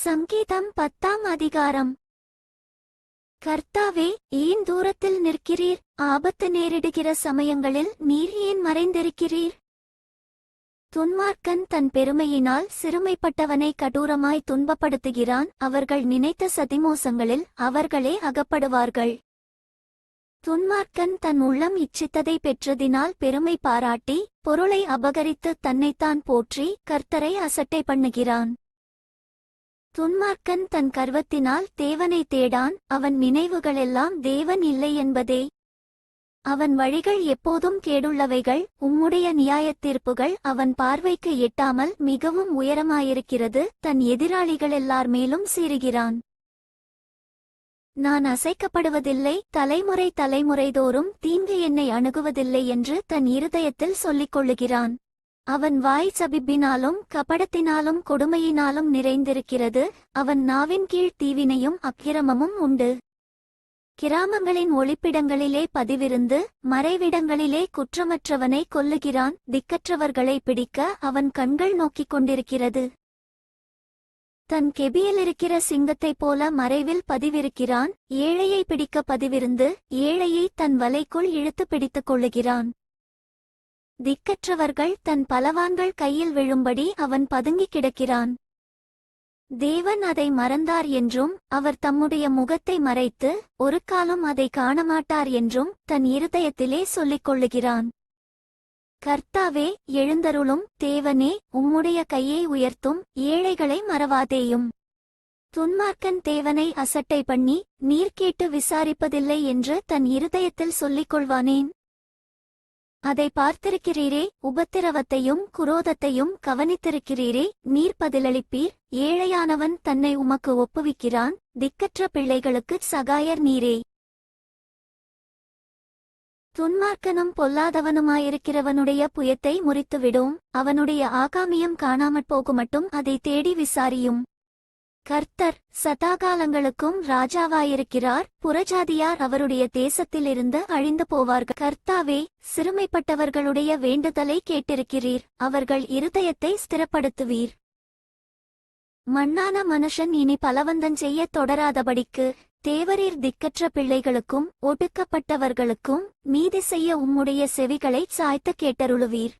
சங்கீதம் 10ஆம் அதிகாரம். கர்த்தாவே, ஏன் தூரத்தில் நிற்கிறீர்? ஆபத்து நேரிடுகிற சமயங்களில் நீர் ஏன் மறைந்திருக்கிறீர்? துன்மார்க்கன் தன் பெருமையினால் சிறுமைப்பட்டவனை கடூரமாய் துன்பப்படுத்துகிறான். அவர்கள் நினைத்த சதிமோசங்களில் அவர்களே அகப்படுவார்கள். துன்மார்க்கன் தன் உள்ளம் இச்சித்ததை பெற்றதினால் பெருமை பாராட்டி பொருளை அபகரித்து தன்னைத்தான் போற்றி கர்த்தரை அசட்டை பண்ணுகிறான். துன்மார்க்கன் தன் கர்வத்தினால் தேவனை தேடான். அவன் நினைவுகளெல்லாம் தேவன் இல்லை என்பதே. அவன் வழிகள் எப்போதும் கேடுள்ளவைகள். உம்முடைய நியாயத்தீர்ப்புகள் அவன் பார்வைக்கு எட்டாமல் மிகவும் உயரமாயிருக்கிறது. தன் எதிராளிகளெல்லார் மேலும் சீறுகிறான். நான் அசைக்கப்படுவதில்லை, தலைமுறை தலைமுறைதோறும் தீங்கு என்னை அணுகுவதில்லை என்று தன் இருதயத்தில் சொல்லிக் கொள்ளுகிறான். அவன் வாய் சபிப்பினாலும் கபடத்தினாலும் கொடுமையினாலும் நிறைந்திருக்கிறது. அவன் நாவின் கீழ் தீவினையும் அக்கிரமமும் உண்டு. கிராமங்களின் ஒளிப்பிடங்களிலே பதிவிருந்து மறைவிடங்களிலே குற்றமற்றவனை கொல்லுகிறான். திக்கற்றவர்களை பிடிக்க அவன் கண்கள் நோக்கிக் கொண்டிருக்கிறது. தன் கெபியிலிருக்கிற சிங்கத்தைப் போல மறைவில் பதிவிருக்கிறான். ஏழையை பிடிக்க பதிவிருந்து ஏழையை தன் வலைக்குள் இழுத்து பிடித்துக் கொள்ளுகிறான். திக்கற்றவர்கள் தன் பலவான்கள் கையில் விழும்படி அவன் பதுங்கிக் கிடக்கிறான். தேவன் அதை மறந்தார் என்றும் அவர் தம்முடைய முகத்தை மறைத்து ஒரு காலம் அதை காணமாட்டார் என்றும் தன் இருதயத்திலே சொல்லிக் கொள்ளுகிறான். கர்த்தாவே, எழுந்தருளும். தேவனே, உம்முடைய கையை உயர்த்தும். ஏழைகளை மறவாதேயும். துன்மார்க்கன் தேவனை அசட்டை பண்ணி நீர் கேட்டு விசாரிப்பதில்லை என்று தன் இருதயத்தில் சொல்லிக் கொள்வானேன்? அதை பார்த்திருக்கிறீரே, உபத்திரவத்தையும் குரோதத்தையும் கவனித்திருக்கிறீரே. நீர் பதிலளிப்பீர். ஏழையானவன் தன்னை உமக்கு ஒப்புவிக்கிறான். திக்கற்ற பிள்ளைகளுக்குச் சகாயர் நீரே. துன்மார்க்கனும் பொல்லாதவனுமாயிருக்கிறவனுடைய புயத்தை முறித்துவிடும். அவனுடைய ஆகாமியம் காணாமற் போகுமட்டும் அதை தேடி விசாரியும். கர்த்தர் சதாகாலங்களுக்கும் ராஜாவாயிருக்கிறார். புறஜாதியார் அவருடைய தேசத்திலிருந்து அழிந்து போவார்கள். கர்த்தாவே, சிறுமைப்பட்டவர்களுடைய வேண்டுதலை கேட்டிருக்கிறீர். அவர்கள் இருதயத்தை ஸ்திரப்படுத்துவீர். மண்ணான மனுஷன் இனி பலவந்தஞ்செய்ய தொடராதபடிக்கு தேவரீர் திக்கற்ற பிள்ளைகளுக்கும் ஒடுக்கப்பட்டவர்களுக்கும் நீதி செய்ய உம்முடைய செவிகளைச் சாய்த்து கேட்டருளுவீர்.